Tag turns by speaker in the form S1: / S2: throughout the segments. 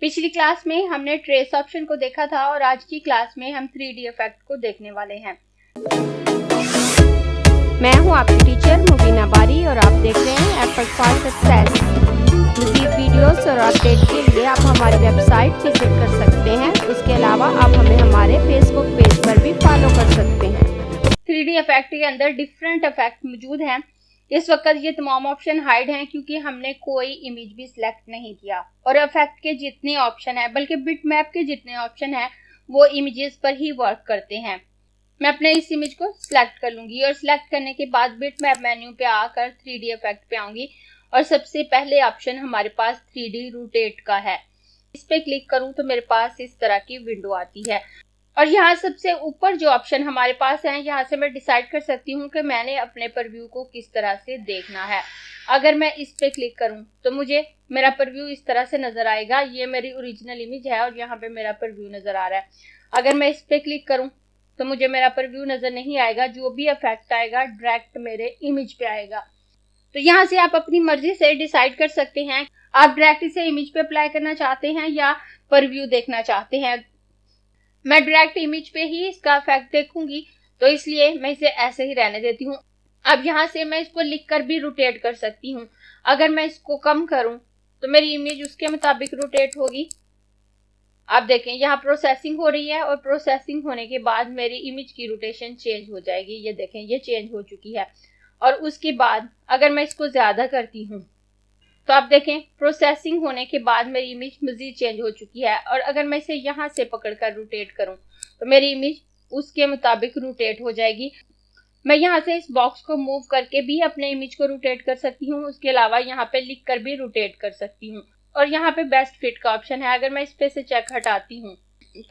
S1: पिछली क्लास में हमने ट्रेस ऑप्शन को देखा था और आज की क्लास में हम 3D इफेक्ट को देखने वाले हैं।
S2: मैं हूं आपकी टीचर मुबीना बारी और आप देख रहे हैं एफर्ट फॉर सक्सेस। मज़ीद वीडियोस और अपडेट के लिए आप हमारी वेबसाइट विजिट कर सकते हैं। उसके अलावा आप हमें हमारे फेसबुक पेज पर भी फॉलो कर सकते हैं।
S1: 3D इफेक्ट के अंदर डिफरेंट इफेक्ट मौजूद हैं। इस वक्त ये तमाम ऑप्शन हाइड हैं क्योंकि हमने कोई इमेज भी सिलेक्ट नहीं किया और इफेक्ट के जितने ऑप्शन हैं बल्कि बिटमैप के जितने ऑप्शन हैं वो इमेजेस पर ही वर्क करते हैं। मैं अपने इस इमेज को सिलेक्ट कर लूंगी और सिलेक्ट करने के बाद बिटमैप मेन्यू पे आकर 3D इफेक्ट पे आऊंगी और सबसे पहले ऑप्शन हमारे पास 3D रोटेट का है। इस पे क्लिक करूं तो मेरे पास इस तरह की विंडो आती है और यहाँ सबसे ऊपर जो ऑप्शन हमारे पास है यहाँ से मैं डिसाइड कर सकती हूँ कि मैंने अपने परव्यू को किस तरह से देखना है। अगर मैं इस पे क्लिक करूँ तो मुझे मेरा परव्यू इस तरह से नजर आएगा। ये मेरी ओरिजिनल इमेज है और यहाँ पे मेरा परव्यू नजर आ रहा है। अगर मैं इस पे क्लिक करूँ तो मुझे मेरा परव्यू नजर नहीं आएगा। जो भी इफेक्ट आएगा डायरेक्ट मेरे इमेज पे आएगा। तो यहाँ से आप अपनी मर्जी से डिसाइड कर सकते हैं आप डायरेक्ट इसे इमेज पे अप्लाई करना चाहते हैं या परव्यू देखना चाहते हैं। मैं डायरेक्ट इमेज पे ही इसका इफेक्ट देखूंगी तो इसलिए मैं इसे ऐसे ही रहने देती हूँ। अब यहाँ से मैं इसको लिखकर भी रोटेट कर सकती हूँ। अगर मैं इसको कम करूँ तो मेरी इमेज उसके मुताबिक रोटेट होगी। आप देखें यहाँ प्रोसेसिंग हो रही है और प्रोसेसिंग होने के बाद मेरी इमेज की रोटेशन चेंज हो जाएगी। ये देखें ये चेंज हो चुकी है। और उसके बाद अगर मैं इसको ज्यादा करती हूँ तो आप देखें प्रोसेसिंग होने के बाद मेरी इमेज मजीद चेंज हो चुकी है। और अगर मैं इसे यहाँ से पकड़कर रोटेट करूँ तो मेरी इमेज उसके मुताबिक रोटेट हो जाएगी। मैं यहाँ से इस बॉक्स को मूव करके भी अपने इमेज को रोटेट कर सकती हूँ। उसके अलावा यहाँ पे लिख कर भी रोटेट कर सकती हूँ। और यहाँ पे बेस्ट फिट का ऑप्शन है। अगर मैं इस पे से चेक हटाती हूँ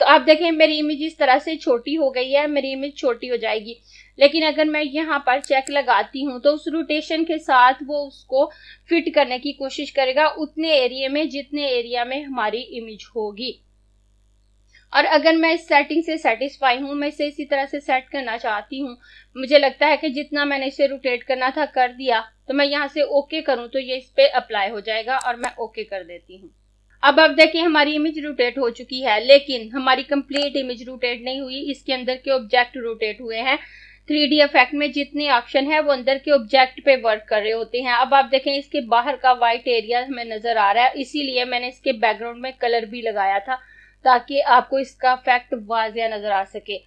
S1: तो आप देखें मेरी इमेज इस तरह से छोटी हो गई है। मेरी इमेज छोटी हो जाएगी। लेकिन अगर मैं यहाँ पर चेक लगाती हूँ तो उस रोटेशन के साथ वो उसको फिट करने की कोशिश करेगा उतने एरिया में जितने एरिया में हमारी इमेज होगी। और अगर मैं इस सेटिंग से सेटिस्फाई हूँ, मैं इसे इसी तरह से सेट करना चाहती हूँ, मुझे लगता है कि जितना मैंने इसे रोटेट करना था कर दिया, तो मैं यहाँ से ओके करूँ तो ये इस पे अप्लाई हो जाएगा और मैं ओके कर देती हूँ। अब आप देखिए हमारी इमेज रोटेट हो चुकी है लेकिन हमारी कंप्लीट इमेज रोटेट नहीं हुई। इसके अंदर के ऑब्जेक्ट रोटेट हुए हैं। 3D इफेक्ट में जितने ऑप्शन है वो अंदर के ऑब्जेक्ट पे वर्क कर रहे होते हैं। अब आप देखें इसके बाहर का व्हाइट एरिया हमें नजर आ रहा है, इसीलिए मैंने इसके बैकग्राउंड में कलर भी लगाया था ताकि आपको इसका इफेक्ट वाज़िया नजर आ सके।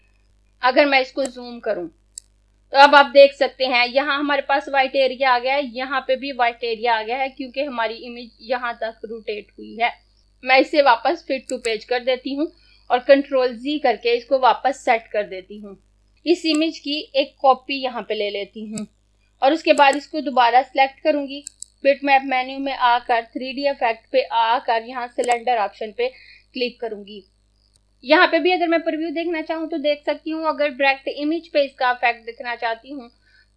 S1: अगर मैं इसको जूम करूं तो अब आप देख सकते हैं यहाँ हमारे पास व्हाइट एरिया आ गया है, यहाँ पे भी व्हाइट एरिया आ गया है क्योंकि हमारी इमेज यहाँ तक रोटेट हुई है। मैं इसे वापस फिट टू पेज कर देती हूँ और कंट्रोल Z करके इसको वापस सेट कर देती हूँ। इस इमेज की एक कॉपी यहाँ पे ले लेती हूँ और उसके बाद इसको दोबारा सिलेक्ट करूंगी। बिटमैप मेन्यू में आकर 3D इफेक्ट पे आकर यहाँ सिलेंडर ऑप्शन पे क्लिक करूंगी। यहाँ पे भी अगर मैं प्रीव्यू देखना चाहूँ तो देख सकती हूँ। अगर डायरेक्ट इमेज पे इसका इफेक्ट देखना चाहती हूँ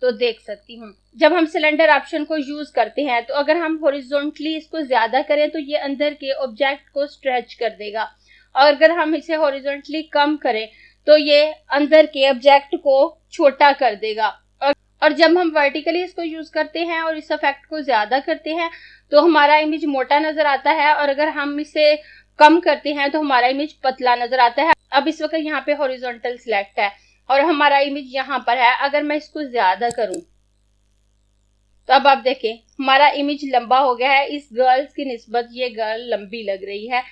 S1: तो देख सकती हूँ। जब हम सिलेंडर ऑप्शन को यूज करते हैं तो अगर हम हॉरिजॉन्टली इसको ज्यादा करें तो ये अंदर के ऑब्जेक्ट को स्ट्रेच कर देगा और अगर हम इसे हॉरिजॉन्टली कम करें तो ये अंदर के ऑब्जेक्ट को छोटा कर देगा। और जब हम वर्टिकली इसको यूज करते हैं और इस इफेक्ट को ज्यादा करते हैं तो हमारा इमेज मोटा नजर आता है और अगर हम इसे कम करते हैं तो हमारा इमेज पतला नजर आता है। अब इस वक्त यहाँ पे हॉरिजॉन्टल सिलेक्ट है और हमारा इमेज यहाँ पर है। अगर मैं इसको ज्यादा करूं तो अब आप देखें हमारा इमेज लंबा हो गया है। इस गर्ल्स की निस्बत ये गर्ल लंबी लग रही है।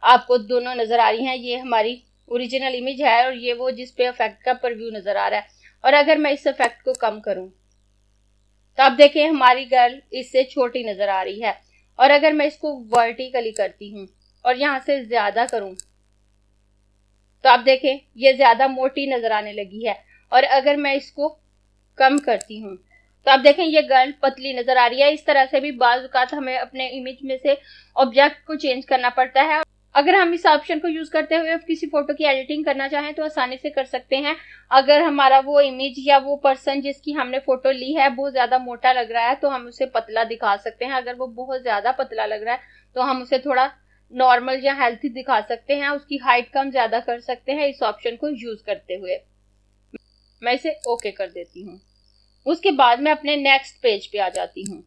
S1: आपको दोनों नजर आ रही हैं। ये हमारी ओरिजिनल इमेज है और ये वो जिसपे इफेक्ट का प्रीव्यू नजर आ रहा है। और अगर मैं इस इफेक्ट को कम करूं तो आप देखें हमारी गर्ल इससे छोटी नजर आ रही है। और अगर मैं इसको वर्टिकली करती हूँ और यहाँ से ज्यादा करूं तो आप देखें ये ज्यादा मोटी नजर आने लगी है। और अगर मैं इसको कम करती हूँ तो आप देखें ये गर्ल पतली नजर आ रही है। इस तरह से भी बाज़ औक़ात हमें अपने इमेज में से ऑब्जेक्ट को चेंज करना पड़ता है। अगर हम इस ऑप्शन को यूज करते हुए किसी फोटो की एडिटिंग करना चाहें तो आसानी से कर सकते हैं। अगर हमारा वो इमेज या वो पर्सन जिसकी हमने फोटो ली है बहुत ज्यादा मोटा लग रहा है तो हम उसे पतला दिखा सकते हैं। अगर वो बहुत ज्यादा पतला लग रहा है तो हम उसे थोड़ा नॉर्मल या हेल्थी दिखा सकते हैं। उसकी हाइट कम ज्यादा कर सकते हैं इस ऑप्शन को यूज करते हुए। मैं इसे ओके कर देती हूँ। उसके बाद मैं अपने नेक्स्ट पेज पे आ जाती हूँ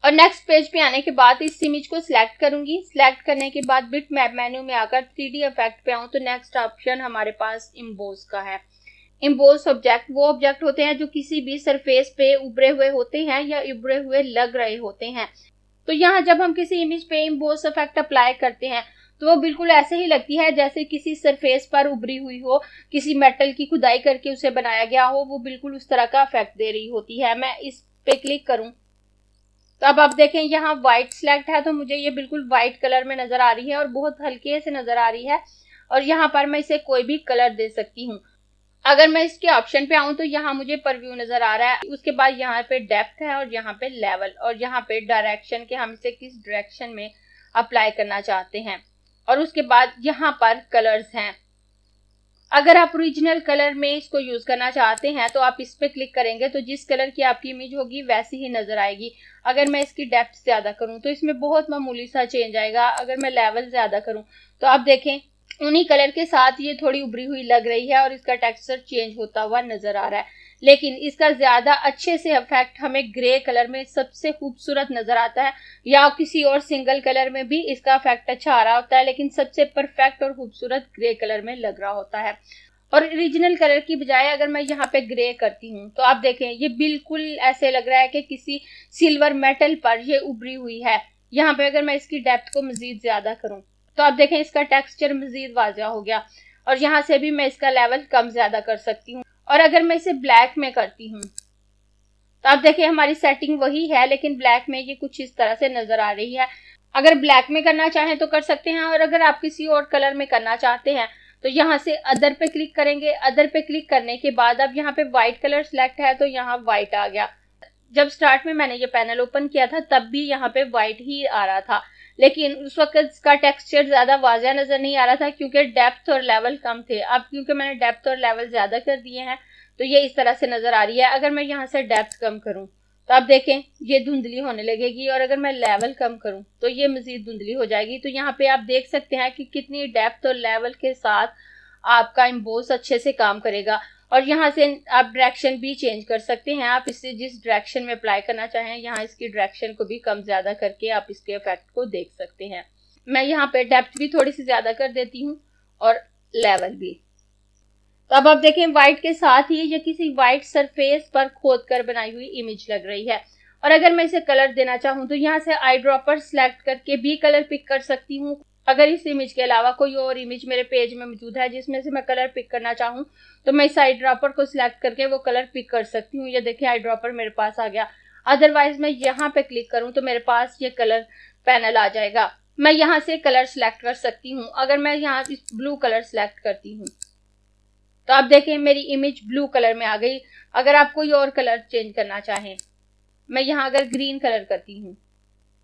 S1: और नेक्स्ट पेज पे आने के बाद इस इमेज को सिलेक्ट करूंगी। सिलेक्ट करने के बाद बिट मैप मेन्यू में आकर 3D इफेक्ट पे आऊं तो नेक्स्ट ऑप्शन हमारे पास इम्बोस का है। इम्बोस ऑब्जेक्ट वो ऑब्जेक्ट होते हैं जो किसी भी सरफेस पे उभरे हुए होते हैं या उभरे हुए लग रहे होते हैं। तो यहाँ जब हम किसी इमेज पे इम्बोस इफेक्ट अप्लाई करते हैं तो वो बिल्कुल ऐसे ही लगती है जैसे किसी सरफेस पर उभरी हुई हो, किसी मेटल की खुदाई करके उसे बनाया गया हो, वो बिल्कुल उस तरह का इफेक्ट दे रही होती है। मैं इस पे क्लिक करूं तो अब आप देखें यहाँ व्हाइट सिलेक्ट है तो मुझे ये बिल्कुल व्हाइट कलर में नजर आ रही है और बहुत हल्के से नजर आ रही है। और यहाँ पर मैं इसे कोई भी कलर दे सकती हूँ। अगर मैं इसके ऑप्शन पे आऊं तो यहाँ मुझे परव्यू नजर आ रहा है। उसके बाद यहाँ पे डेप्थ है और यहाँ पे लेवल और यहाँ पे डायरेक्शन के हम इसे किस डायरेक्शन में अप्लाई करना चाहते हैं। और उसके बाद यहाँ पर कलर्स हैं। अगर आप ओरिजिनल कलर में इसको यूज करना चाहते हैं तो आप इस पे क्लिक करेंगे तो जिस कलर की आपकी इमेज होगी वैसी ही नजर आएगी। अगर मैं इसकी डेप्थ ज्यादा करूं तो इसमें बहुत मामूली सा चेंज आएगा। अगर मैं लेवल ज्यादा करूं तो आप देखें उन्हीं कलर के साथ ये थोड़ी उभरी हुई लग रही है और इसका टेक्सचर चेंज होता हुआ नजर आ रहा है। लेकिन इसका ज्यादा अच्छे से इफेक्ट हमें ग्रे कलर में सबसे खूबसूरत नजर आता है, या किसी और सिंगल कलर में भी इसका इफेक्ट अच्छा आ रहा होता है, लेकिन सबसे परफेक्ट और खूबसूरत ग्रे कलर में लग रहा होता है। और ओरिजिनल कलर की बजाय अगर मैं यहाँ पे ग्रे करती हूँ तो आप देखें ये बिल्कुल ऐसे लग रहा है कि किसी सिल्वर मेटल पर ये उभरी हुई है। यहाँ पे अगर मैं इसकी डेप्थ को मजीद ज्यादा करूँ तो आप देखें इसका टेक्सचर मजीद वाज़ेह हो गया। और यहाँ से भी मैं इसका लेवल कम ज्यादा कर सकती हूँ। और अगर मैं इसे ब्लैक में करती हूँ तो आप देखें हमारी सेटिंग वही है, लेकिन ब्लैक में ये कुछ इस तरह से नजर आ रही है। अगर ब्लैक में करना चाहें तो कर सकते हैं, और अगर आप किसी और कलर में करना चाहते हैं तो यहाँ से अदर पे क्लिक करेंगे। अदर पे क्लिक करने के बाद अब यहाँ पे व्हाइट कलर सिलेक्ट है तो यहाँ व्हाइट आ गया। जब स्टार्ट में मैंने ये पैनल ओपन किया था तब भी यहाँ पे व्हाइट ही आ रहा था, लेकिन उस वक्त इसका टेक्सचर ज्यादा वाज़ेह नजर नहीं आ रहा था क्योंकि डेप्थ और लेवल कम थे। अब क्योंकि मैंने डेप्थ और लेवल ज्यादा कर दिए हैं तो ये इस तरह से नजर आ रही है। अगर मैं यहाँ से डेप्थ कम करूं तो आप देखें ये धुंधली होने लगेगी, और अगर मैं लेवल कम करूं तो ये मजीद धुंधली हो जाएगी। तो यहाँ पे आप देख सकते हैं कि कितनी डेप्थ और लेवल के साथ आपका इम्बोस अच्छे से काम करेगा। और यहाँ से आप डायरेक्शन भी चेंज कर सकते हैं। आप इसे जिस डायरेक्शन में अप्लाई करना चाहें यहाँ इसकी डायरेक्शन को भी कम ज्यादा करके आप इसके इफेक्ट को देख सकते हैं। मैं यहाँ पे डेप्थ भी थोड़ी सी ज्यादा कर देती हूँ और लेवल भी। तो अब आप देखें व्हाइट के साथ ही ये किसी व्हाइट सरफेस पर खोद कर बनाई हुई इमेज लग रही है। और अगर मैं इसे कलर देना चाहूँ तो यहाँ से आई ड्रॉपर सिलेक्ट करके भी कलर पिक कर सकती हूँ। अगर इस इमेज के अलावा कोई और इमेज मेरे पेज में मौजूद है जिसमें से मैं कलर पिक करना चाहूँ तो मैं इस आई ड्रॉपर को सिलेक्ट करके वो कलर पिक कर सकती हूँ। ये देखिए आई ड्रॉपर मेरे पास आ गया। अदरवाइज मैं यहाँ पे क्लिक करूँ तो मेरे पास ये कलर पैनल आ जाएगा। मैं यहाँ से कलर सिलेक्ट कर सकती हूँ। अगर मैं यहाँ इस ब्लू कलर सिलेक्ट करती हूँ तो आप देखें मेरी इमेज ब्लू कलर में आ गई। अगर आप कोई और कलर चेंज करना चाहें, मैं यहाँ अगर ग्रीन कलर करती हूँ,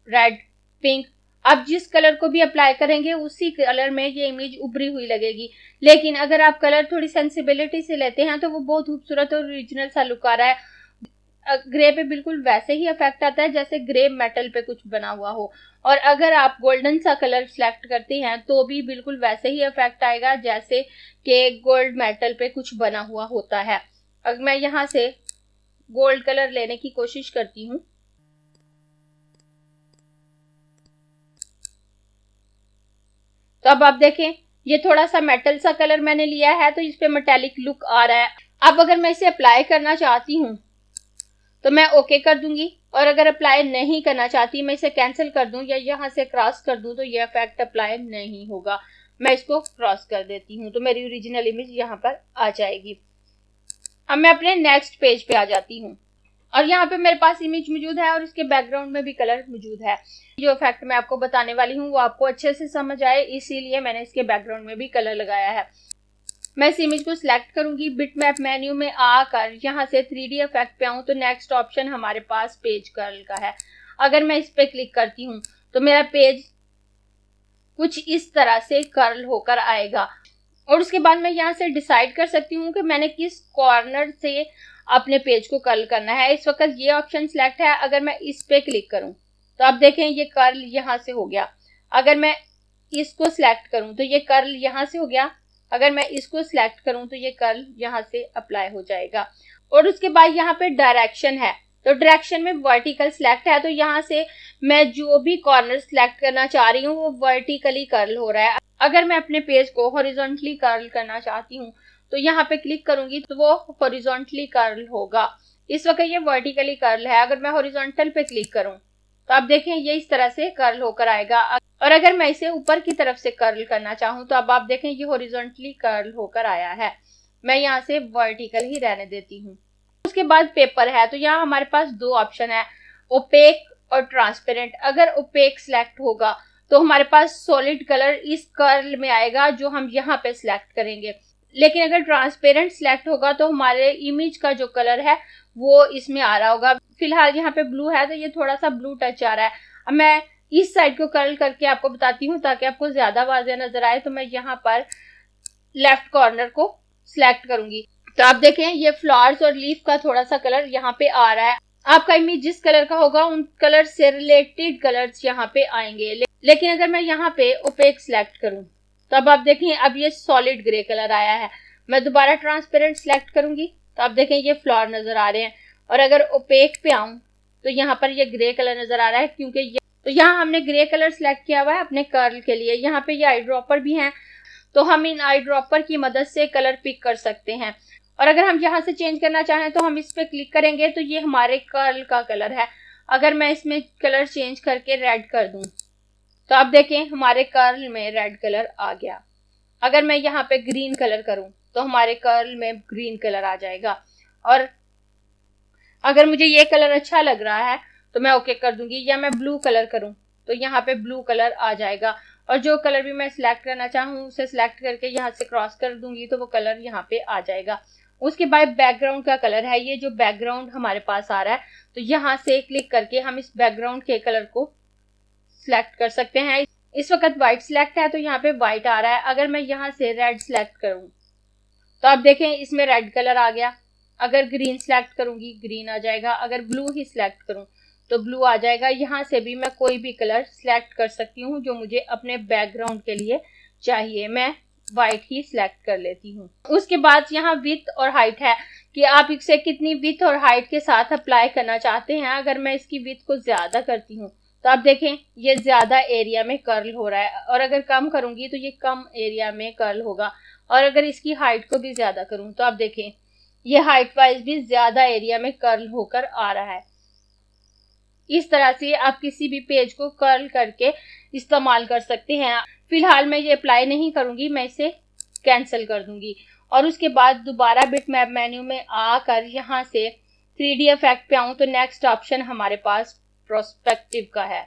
S1: रेड, पिंक, आप जिस कलर को भी अप्लाई करेंगे उसी कलर में ये इमेज उभरी हुई लगेगी। लेकिन अगर आप कलर थोड़ी सेंसिबिलिटी से लेते हैं तो वो बहुत खूबसूरत और ओरिजिनल सा लुक आ रहा है। ग्रे पे बिल्कुल वैसे ही इफेक्ट आता है जैसे ग्रे मेटल पे कुछ बना हुआ हो। और अगर आप गोल्डन सा कलर सिलेक्ट करते हैं तो भी बिल्कुल वैसे ही इफेक्ट आएगा जैसे कि गोल्ड मेटल पे कुछ बना हुआ होता है। अगर मैं यहाँ से गोल्ड कलर लेने की कोशिश करती हूँ तो अब आप देखें ये थोड़ा सा मेटल सा कलर मैंने लिया है तो इस पे मेटेलिक लुक आ रहा है। अब अगर मैं इसे अप्लाई करना चाहती हूँ तो मैं ओके कर दूंगी, और अगर अप्लाई नहीं करना चाहती मैं इसे कैंसिल कर दूं या यहाँ से क्रॉस कर दूं तो ये इफेक्ट अप्लाई नहीं होगा। मैं इसको क्रॉस कर देती हूँ तो मेरी ओरिजिनल इमेज यहाँ पर आ जाएगी। अब मैं अपने नेक्स्ट पेज पे आ जाती हूँ और यहाँ पे मेरे पास इमेज मौजूद है और इसके बैकग्राउंड में भी कलर मौजूद है। जो इफेक्ट मैं आपको बताने वाली हूँ वो आपको अच्छे से समझ आए इसीलिए मैंने इसके बैकग्राउंड में भी कलर लगाया है। मैं इस इमेज को सिलेक्ट करूंगी। बिट मैप मेन्यू में आकर यहाँ से 3D इफेक्ट पे आऊं तो नेक्स्ट ऑप्शन हमारे पास पेज कर्ल का है। अगर मैं इस पे क्लिक करती हूँ तो मेरा पेज कुछ इस तरह से कर्ल होकर आएगा। और उसके बाद मैं यहाँ से डिसाइड कर सकती हूँ कि मैंने किस कॉर्नर से अपने पेज को कर्ल करना है। इस वक्त ये ऑप्शन सिलेक्ट है। अगर मैं इस पे क्लिक करूँ तो आप देखें ये कर्ल यहाँ से हो गया। अगर मैं इसको सिलेक्ट करूँ तो ये कर्ल यहाँ से हो गया। अगर मैं इसको सिलेक्ट करूं तो ये कर्ल यहाँ से अप्लाई हो जाएगा। और उसके बाद यहाँ पे डायरेक्शन है। तो डायरेक्शन में वर्टिकल सिलेक्ट है, तो यहाँ से मैं जो भी कॉर्नर सिलेक्ट करना चाह रही हूँ वो वर्टिकली कर्ल हो रहा है। अगर मैं अपने पेज को हॉरिजॉन्टली कर्ल करना चाहती हूँ तो यहाँ पे क्लिक करूंगी तो वो हॉरिजॉन्टली कर्ल होगा। इस वक्त ये वर्टिकली कर्ल है। अगर मैं हॉरिजॉन्टल पे क्लिक करूं तो आप देखें ये इस तरह से कर्ल होकर आएगा। और अगर मैं इसे ऊपर की तरफ से कर्ल करना चाहूं तो अब आप देखें ये हॉरिजॉन्टली कर्ल होकर आया है। मैं यहाँ से वर्टिकल ही रहने देती हूँ। उसके बाद पेपर है, तो यहाँ हमारे पास दो ऑप्शन है, ओपेक और ट्रांसपेरेंट। अगर ओपेक सिलेक्ट होगा तो हमारे पास सॉलिड कलर इस कर्ल में आएगा जो हम यहाँ पे सिलेक्ट करेंगे, लेकिन अगर ट्रांसपेरेंट सिलेक्ट होगा तो हमारे इमेज का जो कलर है वो इसमें आ रहा होगा। फिलहाल यहाँ पे ब्लू है तो ये थोड़ा सा ब्लू टच आ रहा है। अब मैं इस साइड को कर्ल करके आपको बताती हूँ ताकि आपको ज्यादा वाज़ेह नजर आए। तो मैं यहाँ पर लेफ्ट कॉर्नर को सिलेक्ट करूंगी तो आप देखें ये फ्लावर्स और लीफ का थोड़ा सा कलर यहाँ पे आ रहा है। आपका इमेज जिस कलर का होगा उन कलर से रिलेटेड कलर्स यहाँ पे आएंगे। लेकिन अगर मैं यहाँ पे ओपेक सिलेक्ट करूं तो अब आप देखें अब ये सॉलिड ग्रे कलर आया है। मैं दोबारा ट्रांसपेरेंट सिलेक्ट करूंगी तो आप देखें ये फ्लावर नजर आ रहे हैं। और अगर ओपेक पे आऊं तो यहाँ पर ये ग्रे कलर नजर आ रहा है, क्योंकि तो यहाँ हमने ग्रे कलर सिलेक्ट किया हुआ है अपने कर्ल के लिए। यहाँ पे ये आई ड्रॉपर भी हैं तो हम इन आई ड्रॉपर की मदद से कलर पिक कर सकते हैं। और अगर हम यहाँ से चेंज करना चाहें तो हम इस पे क्लिक करेंगे तो ये हमारे कर्ल का कलर है। अगर मैं इसमें कलर चेंज करके रेड कर दूं तो आप देखें हमारे कर्ल में रेड कलर आ गया। अगर मैं यहाँ पे ग्रीन कलर करूं तो हमारे कर्ल में ग्रीन कलर आ जाएगा। और अगर मुझे ये कलर अच्छा लग रहा है तो मैं ओके कर दूंगी, या मैं ब्लू कलर करूं तो यहाँ पे ब्लू कलर आ जाएगा। और जो कलर भी मैं सिलेक्ट करना चाहूँ उसे सिलेक्ट करके यहाँ से क्रॉस कर दूंगी तो वो कलर यहाँ पे आ जाएगा। उसके बाद बैकग्राउंड का कलर है, ये जो बैकग्राउंड हमारे पास आ रहा है तो यहाँ से क्लिक करके हम इस बैकग्राउंड के कलर को सिलेक्ट कर सकते हैं। इस वक्त व्हाइट सिलेक्ट है तो यहाँ पे व्हाइट आ रहा है। अगर मैं यहाँ से रेड सिलेक्ट करूं तो आप देखें इसमें रेड कलर आ गया। अगर ग्रीन सिलेक्ट करूंगी ग्रीन आ जाएगा। अगर ब्लू ही सिलेक्ट करूं तो ब्लू आ जाएगा। यहाँ से भी मैं कोई भी कलर सिलेक्ट कर सकती हूँ जो मुझे अपने बैकग्राउंड के लिए चाहिए। मैं व्हाइट ही सिलेक्ट कर लेती हूँ। उसके बाद यहाँ विड्थ और हाइट है कि आप इसे कितनी विड्थ और हाइट के साथ अप्लाई करना चाहते हैं। अगर मैं इसकी विड्थ को ज्यादा करती हूँ तो आप देखें ये ज्यादा एरिया में कर्ल हो रहा है, और अगर कम करूंगी तो ये कम एरिया में कर्ल होगा। और अगर इसकी हाइट को भी ज्यादा करूं तो आप देखें ये हाइट वाइज भी ज्यादा एरिया में कर्ल होकर आ रहा है। इस तरह से आप किसी भी पेज को कर्ल करके इस्तेमाल कर सकते हैं। फिलहाल मैं ये अप्लाई नहीं करूंगी, मैं इसे कैंसिल कर दूंगी। और उसके बाद दोबारा बिटमैप मेन्यू में आकर यहाँ से 3D इफेक्ट पे आऊं तो नेक्स्ट ऑप्शन हमारे पास प्रोस्पेक्टिव का है।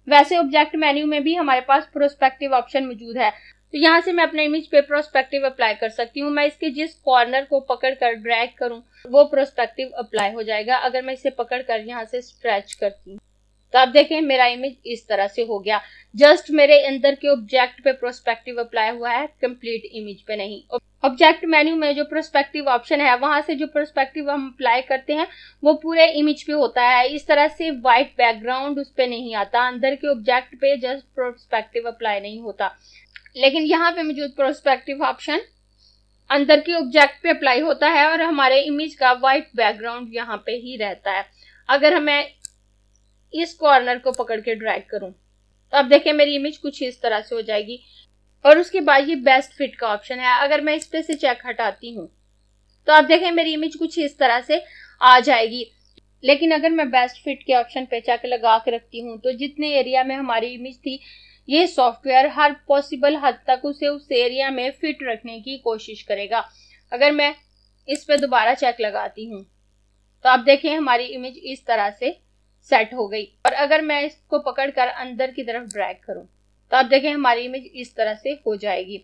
S1: वैसे ऑब्जेक्ट मेन्यू में भी हमारे पास प्रोस्पेक्टिव ऑप्शन मौजूद है, तो यहाँ से मैं अपने इमेज पे प्रोस्पेक्टिव अप्लाई कर सकती हूँ। मैं इसके जिस कॉर्नर को पकड़कर ड्रैग करूँ वो प्रोस्पेक्टिव अप्लाई हो जाएगा। अगर मैं इसे पकड़कर यहाँ से स्ट्रेच करती हूँ तो आप देखें मेरा इमेज इस तरह से हो गया। जस्ट मेरे अंदर के ऑब्जेक्ट पे प्रोस्पेक्टिव अप्लाई हुआ है, कंप्लीट इमेज पे नहीं। ऑब्जेक्ट मेन्यू में जो प्रोस्पेक्टिव ऑप्शन है वहां से जो प्रोस्पेक्टिव हम अप्लाई करते हैं वो पूरे इमेज पे होता है। इस तरह से व्हाइट बैकग्राउंड उस पे नहीं आता, अंदर के ऑब्जेक्ट पे जस्ट प्रोस्पेक्टिव अप्लाई नहीं होता। लेकिन यहाँ पे मौजूद प्रोस्पेक्टिव ऑप्शन अंदर के ऑब्जेक्ट पे अप्लाई होता है और हमारे इमेज का व्हाइट बैकग्राउंड यहाँ पे ही रहता है। अगर हमें इस कॉर्नर को पकड़ के ड्रैग करूं तो अब देखें मेरी इमेज कुछ इस तरह से हो जाएगी। और उसके बाद ये बेस्ट फिट का ऑप्शन है। अगर मैं इस पे से चेक हटाती हूँ तो आप देखें मेरी इमेज कुछ इस तरह से आ जाएगी। लेकिन अगर मैं बेस्ट फिट के ऑप्शन पे चेक लगा के रखती हूँ तो जितने एरिया में हमारी इमेज थी ये सॉफ्टवेयर हर पॉसिबल हद तक उसे उस एरिया में फिट रखने की कोशिश करेगा। अगर मैं इस पे दोबारा चेक लगाती हूँ तो आप देखें हमारी इमेज इस तरह से सेट हो गई। और अगर मैं इसको पकड़कर अंदर की तरफ ड्रैग करूं तो आप देखें हमारी इमेज इस तरह से हो जाएगी।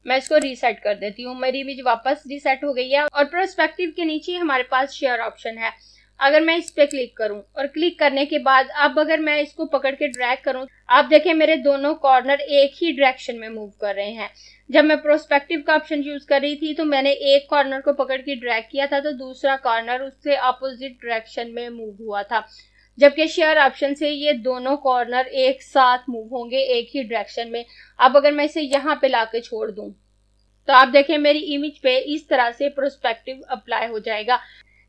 S1: मैं इसको रीसेट कर देती हूँ, मेरी इमेज वापस रीसेट हो गई है। और पर्सपेक्टिव के नीचे हमारे पास शेयर ऑप्शन है। अगर मैं इस पे क्लिक करूं और क्लिक करने के बाद अब अगर मैं इसको पकड़ के ड्रैग करूं आप देखें मेरे दोनों कॉर्नर एक ही डायरेक्शन में मूव कर रहे हैं। जब मैं प्रोस्पेक्टिव का ऑप्शन यूज कर रही थी तो मैंने एक कॉर्नर को पकड़ के ड्रैग किया था तो दूसरा कॉर्नर उससे अपोजिट डायरेक्शन में मूव हुआ था। जबकि शेयर ऑप्शन से ये दोनों कॉर्नर एक साथ मूव होंगे एक ही डायरेक्शन में। अब अगर मैं इसे यहाँ पे लाके छोड़ दूं तो आप देखें मेरी इमेज पे इस तरह से प्रोस्पेक्टिव अप्लाई हो जाएगा।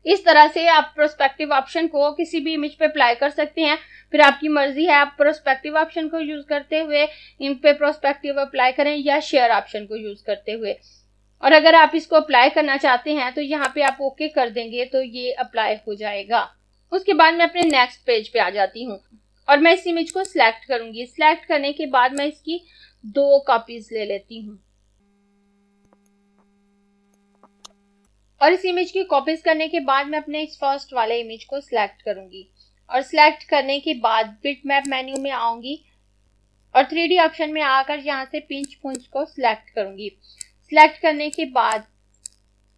S1: इस तरह से आप प्रोस्पेक्टिव ऑप्शन को किसी भी इमेज पे अप्लाई कर सकते हैं। फिर आपकी मर्जी है आप प्रोस्पेक्टिव ऑप्शन को यूज करते हुए इन पे प्रोस्पेक्टिव अप्लाई करें या शेयर ऑप्शन को यूज करते हुए। और अगर आप इसको अप्लाई करना चाहते हैं तो यहाँ पे आप ओके कर देंगे तो ये अप्लाई हो जाएगा। उसके बाद मैं अपने नेक्स्ट पेज पे आ जाती हूँ और मैं इस इमेज को सिलेक्ट करूंगी। सिलेक्ट करने के बाद मैं इसकी 2 कॉपीज ले लेती हूँ और इस इमेज की कॉपीज करने के बाद मैं अपने इस फर्स्ट वाले इमेज को सिलेक्ट करूंगी और सिलेक्ट करने के बाद बिटमैप मेन्यू में आऊंगी और 3D ऑप्शन में आकर यहाँ से पिंच पुंच को सिलेक्ट करूंगी। सिलेक्ट करने के बाद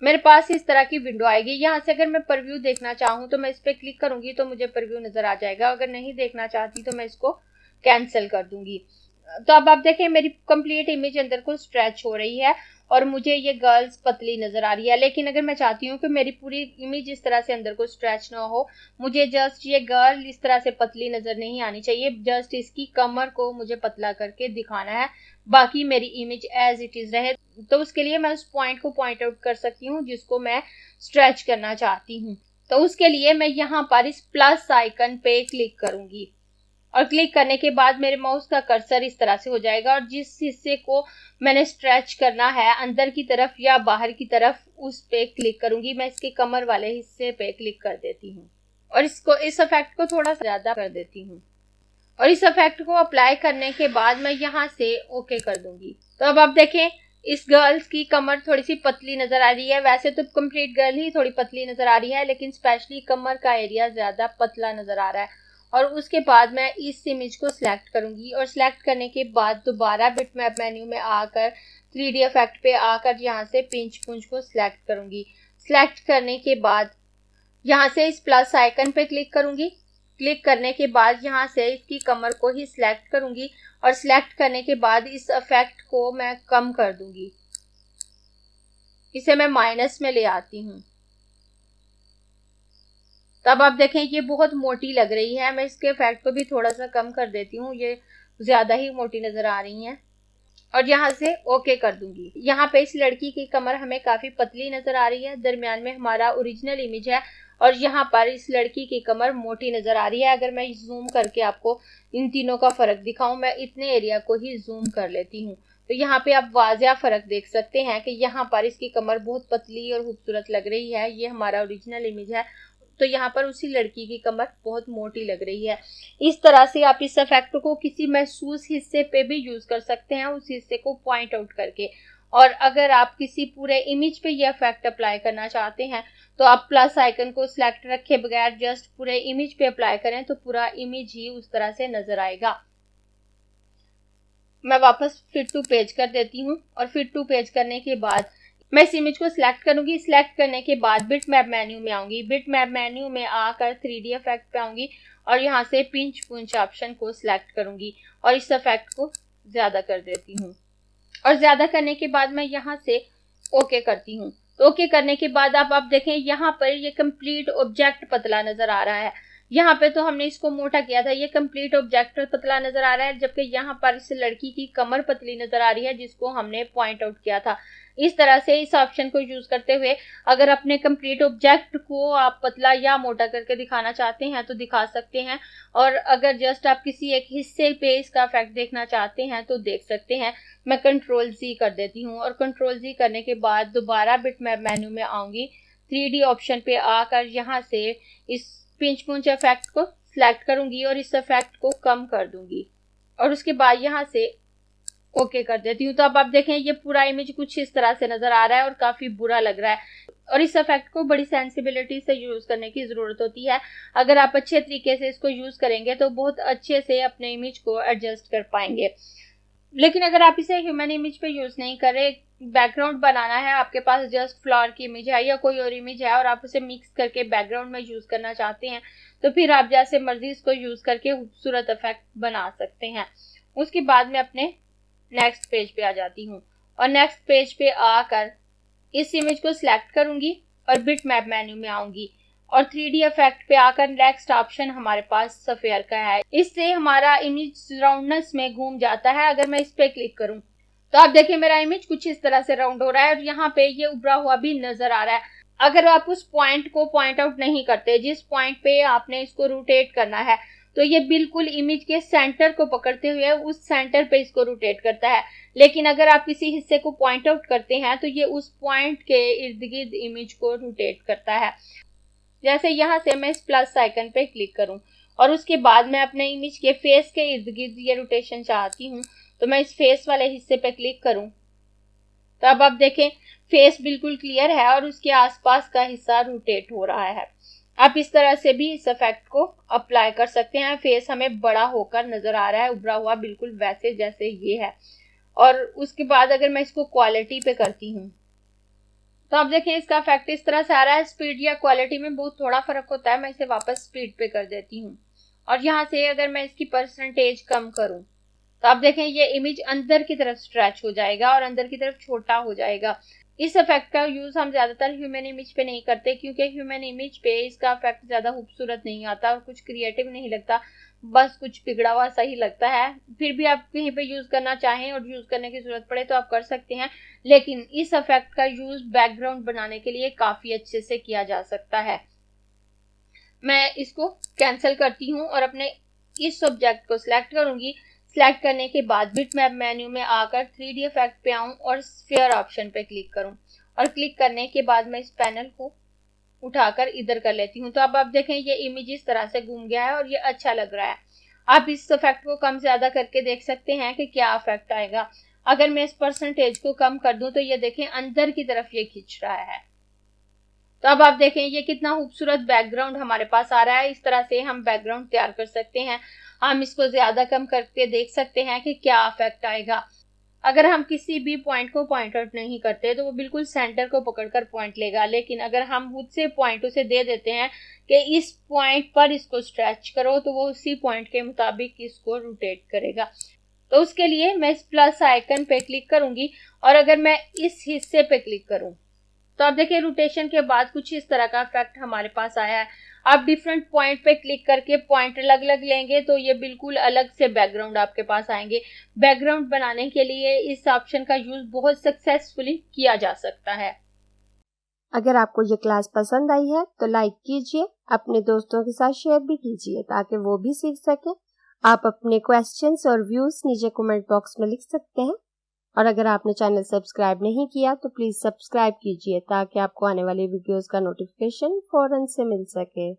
S1: मेरे पास इस तरह की विंडो आएगी। यहाँ से अगर मैं प्रीव्यू देखना चाहूँ तो मैं इस पर क्लिक करूंगी तो मुझे प्रीव्यू नजर आ जाएगा। अगर नहीं देखना चाहती तो मैं इसको कैंसिल कर दूंगी। तो अब आप देखें मेरी कंप्लीट इमेज अंदर को स्ट्रेच हो रही है और मुझे ये गर्ल्स पतली नजर आ रही है। लेकिन अगर मैं चाहती हूँ कि मेरी पूरी इमेज इस तरह से अंदर को स्ट्रेच ना हो, मुझे जस्ट ये गर्ल इस तरह से पतली नजर नहीं आनी चाहिए, जस्ट इसकी कमर को मुझे पतला करके दिखाना है, बाकी मेरी इमेज एज इट इज रहे। तो उसके लिए मैं उस पॉइंट को पॉइंट आउट कर सकती हूँ जिसको मैं स्ट्रेच करना चाहती हूँ। तो उसके लिए मैं यहाँ पर इस प्लस आइकन पे क्लिक करूंगी और क्लिक करने के बाद मेरे माउस का कर्सर इस तरह से हो जाएगा और जिस हिस्से को मैंने स्ट्रेच करना है अंदर की तरफ या बाहर की तरफ उस पे क्लिक करूंगी। मैं इसके कमर वाले हिस्से पे क्लिक कर देती हूँ और इस इफेक्ट को थोड़ा सा ज्यादा कर देती हूँ और इस इफेक्ट को अप्लाई करने के बाद मैं यहाँ से ओके कर दूंगी। तो अब आप देखें इस गर्ल्स की कमर थोड़ी सी पतली नजर आ रही है। वैसे तो कंप्लीट गर्ल ही थोड़ी पतली नजर आ रही है लेकिन स्पेशली कमर का एरिया ज्यादा पतला नजर आ रहा है। और उसके बाद मैं इस इमेज को सिलेक्ट करूंगी और सिलेक्ट करने के बाद दोबारा बिटमैप मेन्यू में आकर 3D इफेक्ट पे आकर यहाँ से पिंच पुंच को सिलेक्ट करूंगी। सिलेक्ट करने के बाद यहाँ से इस प्लस आइकन पे क्लिक करूंगी। क्लिक करने के बाद यहाँ से इसकी कमर को ही सिलेक्ट करूंगी और सिलेक्ट करने के बाद इस इफेक्ट को मैं कम कर दूंगी। इसे मैं माइनस में ले आती हूँ। तब आप देखें ये बहुत मोटी लग रही है। मैं इसके इफेक्ट को भी थोड़ा सा कम कर देती हूँ, ये ज्यादा ही मोटी नजर आ रही हैं और यहाँ से ओके कर दूंगी। यहाँ पे इस लड़की की कमर हमें काफी पतली नजर आ रही है, दरमियान में हमारा ओरिजिनल इमेज है और यहाँ पर इस लड़की की कमर मोटी नजर आ रही है। अगर मैं जूम करके आपको इन तीनों का फर्क दिखाऊं, मैं इतने एरिया को ही जूम कर लेती हूँ तो यहाँ पे आप वाज़िया फर्क देख सकते हैं कि यहाँ पर इसकी कमर बहुत पतली और खूबसूरत लग रही है। ये हमारा ओरिजिनल इमेज है तो यहाँ पर उसी लड़की की कमर बहुत मोटी लग रही है। इस तरह से आप इस इफेक्ट को किसी महसूस हिस्से पे भी यूज कर सकते हैं, उस हिस्से को पॉइंट आउट करके। और अगर आप किसी पूरे इमेज पे ये इफेक्ट अप्लाई करना चाहते हैं तो आप प्लस आइकन को सिलेक्ट रखे बगैर जस्ट पूरे इमेज पे अप्लाई करें तो पूरा इमेज ही उस तरह से नजर आएगा। मैं वापस फिट टू पेज कर देती हूँ और फिट टू पेज करने के बाद मैं इस इमेज को सिलेक्ट करूंगी। सिलेक्ट करने के बाद बिटमैप मेन्यू में आऊंगी। बिटमैप मेन्यू में आकर 3D इफेक्ट पे आऊंगी और यहाँ से पिंच पुंच ऑप्शन को सिलेक्ट करूंगी और इस इफेक्ट को ज्यादा कर देती हूँ और ज्यादा करने के बाद मैं यहाँ से ओके करती हूँ। तो ओके करने के बाद आप देखें यहाँ पर ये कंप्लीट ऑब्जेक्ट पतला नजर आ रहा है। यहाँ पे तो हमने इसको मोटा किया था, ये कंप्लीट ऑब्जेक्ट पतला नजर आ रहा है, जबकि यहाँ पर इस लड़की की कमर पतली नजर आ रही है जिसको हमने पॉइंट आउट किया था। इस तरह से इस ऑप्शन को यूज करते हुए अगर अपने कंप्लीट ऑब्जेक्ट को आप पतला या मोटा करके दिखाना चाहते हैं तो दिखा सकते हैं और अगर जस्ट आप किसी एक हिस्से पे इसका इफेक्ट देखना चाहते हैं तो देख सकते हैं। मैं कंट्रोल Z कर देती हूँ और कंट्रोल Z करने के बाद दोबारा बिटमैप मेन्यू में आऊंगी। 3D ऑप्शन पे आकर यहाँ से इस पिंच पुंच इफेक्ट को सिलेक्ट करूंगी और इस इफेक्ट को कम कर दूंगी और उसके बाद यहाँ से ओके कर देती हूँ। तो अब आप देखें ये पूरा इमेज कुछ इस तरह से नजर आ रहा है और काफी बुरा लग रहा है और इस इफेक्ट को बड़ी सेंसिबिलिटी से यूज करने की जरूरत होती है। अगर आप अच्छे तरीके से इसको यूज करेंगे तो बहुत अच्छे से अपने इमेज को एडजस्ट कर पाएंगे। लेकिन अगर आप इसे ह्यूमन इमेज पे यूज नहीं कर रहे, बैकग्राउंड बनाना है, आपके पास जस्ट फ्लावर की इमेज है या कोई और इमेज है और आप उसे मिक्स करके बैकग्राउंड में यूज करना चाहते हैं तो फिर आप जैसे मर्जी इसको यूज करके खूबसूरत इफेक्ट बना सकते हैं। उसके बाद मैं अपने नेक्स्ट पेज पे आ जाती हूँ और नेक्स्ट पेज पे आकर इस इमेज को सिलेक्ट करूंगी और बिटमैप मेन्यू में आऊंगी और 3D इफेक्ट पे आकर नेक्स्ट ऑप्शन हमारे पास सफेयर का है। इससे हमारा इमेज राउंडनेस में घूम जाता है। अगर मैं इस पे क्लिक करूं तो आप देखिए मेरा इमेज कुछ इस तरह से राउंड हो रहा है और यहाँ पे ये उभरा हुआ भी नजर आ रहा है। अगर आप उस पॉइंट को पॉइंट आउट नहीं करते जिस पॉइंट पे आपने इसको रोटेट करना है, तो ये बिल्कुल इमेज के सेंटर को पकड़ते हुए उस सेंटर पे इसको रोटेट करता है। लेकिन अगर आप किसी हिस्से को पॉइंट आउट करते हैं तो ये उस पॉइंट के इर्द गिर्द इमेज को रोटेट करता है। जैसे यहाँ से मैं इस प्लस आइकन पे क्लिक करूं और उसके बाद मैं अपने इमेज के फेस के इर्द गिर्द ये रोटेशन चाहती हूँ, तो मैं इस फेस वाले हिस्से पे क्लिक करूं तो अब आप देखें फेस बिल्कुल क्लियर है और उसके आसपास का हिस्सा रोटेट हो रहा है। आप इस तरह से भी इस इफेक्ट को अप्लाई कर सकते हैं। फेस हमें बड़ा होकर नजर आ रहा है, उभरा हुआ, बिल्कुल वैसे जैसे ये है। और उसके बाद अगर मैं इसको क्वालिटी पे करती हूँ तो आप देखें इसका इफेक्ट इस तरह से आ रहा है। स्पीड या क्वालिटी में बहुत थोड़ा फर्क होता है। मैं इसे वापस स्पीड पे कर देती हूँ और यहाँ से अगर मैं इसकी परसेंटेज कम करूँ तो आप देखें ये इमेज अंदर की तरफ स्ट्रेच हो जाएगा और अंदर की तरफ छोटा हो जाएगा। इस इफेक्ट का यूज हम ज्यादातर ह्यूमन इमेज पे नहीं करते क्योंकि ह्यूमन इमेज पे इसका इफेक्ट ज्यादा खूबसूरत नहीं आता और कुछ क्रिएटिव नहीं लगता, बस कुछ बिगड़ा हुआ सा ही लगता है। फिर भी आप कहीं पे यूज करना चाहें और यूज करने की जरूरत पड़े तो आप कर सकते हैं, लेकिन इस इफेक्ट का यूज बैकग्राउंड बनाने के लिए काफी अच्छे से किया जा सकता है। मैं इसको कैंसिल करती हूँ और अपने इस ऑब्जेक्ट को सिलेक्ट करूंगी। सिलेक्ट करने के बाद बिटमैप मेन्यू में आकर 3D इफेक्ट पे आऊं और स्फीयर ऑप्शन पे क्लिक करूं और क्लिक करने के बाद मैं इस पैनल को उठाकर इधर कर लेती हूं। तो अब आप देखें ये इमेज इस तरह से घूम गया है और ये अच्छा लग रहा है। आप इस इफेक्ट को कम ज्यादा करके देख सकते हैं कि क्या इफेक्ट आएगा। अगर मैं इस परसेंटेज को कम कर दूं तो ये देखें अंदर की तरफ ये खींच रहा है। तो अब आप देखें ये कितना खूबसूरत बैकग्राउंड हमारे पास आ रहा है। इस तरह से हम बैकग्राउंड तैयार कर सकते हैं। हम इसको ज्यादा कम करके देख सकते हैं कि क्या इफेक्ट आएगा। अगर हम किसी भी पॉइंट को पॉइंट आउट नहीं करते तो वो बिल्कुल सेंटर को पकड़कर पॉइंट लेगा, लेकिन अगर हम खुद से पॉइंट उसे दे देते हैं कि इस पॉइंट पर इसको स्ट्रेच करो तो वो उसी पॉइंट के मुताबिक इसको रोटेट करेगा। तो उसके लिए मैं इस प्लस आइकन पे क्लिक करूंगी और अगर मैं इस हिस्से पे क्लिक करूं तो आप देखिए रोटेशन के बाद कुछ इस तरह का इफेक्ट हमारे पास आया है। आप डिफरेंट पॉइंट पे क्लिक करके पॉइंट अलग अलग लेंगे तो ये बिल्कुल अलग से बैकग्राउंड आपके पास आएंगे। बैकग्राउंड बनाने के लिए इस ऑप्शन का यूज बहुत सक्सेसफुली किया जा सकता है।
S2: अगर आपको ये क्लास पसंद आई है तो लाइक कीजिए, अपने दोस्तों के साथ शेयर भी कीजिए ताकि वो भी सीख सके। आप अपने क्वेश्चंस और व्यूज नीचे कमेंट बॉक्स में लिख सकते हैं और अगर आपने चैनल सब्सक्राइब नहीं किया तो प्लीज सब्सक्राइब कीजिए ताकि आपको आने वाली वीडियोस का नोटिफिकेशन फौरन से मिल सके।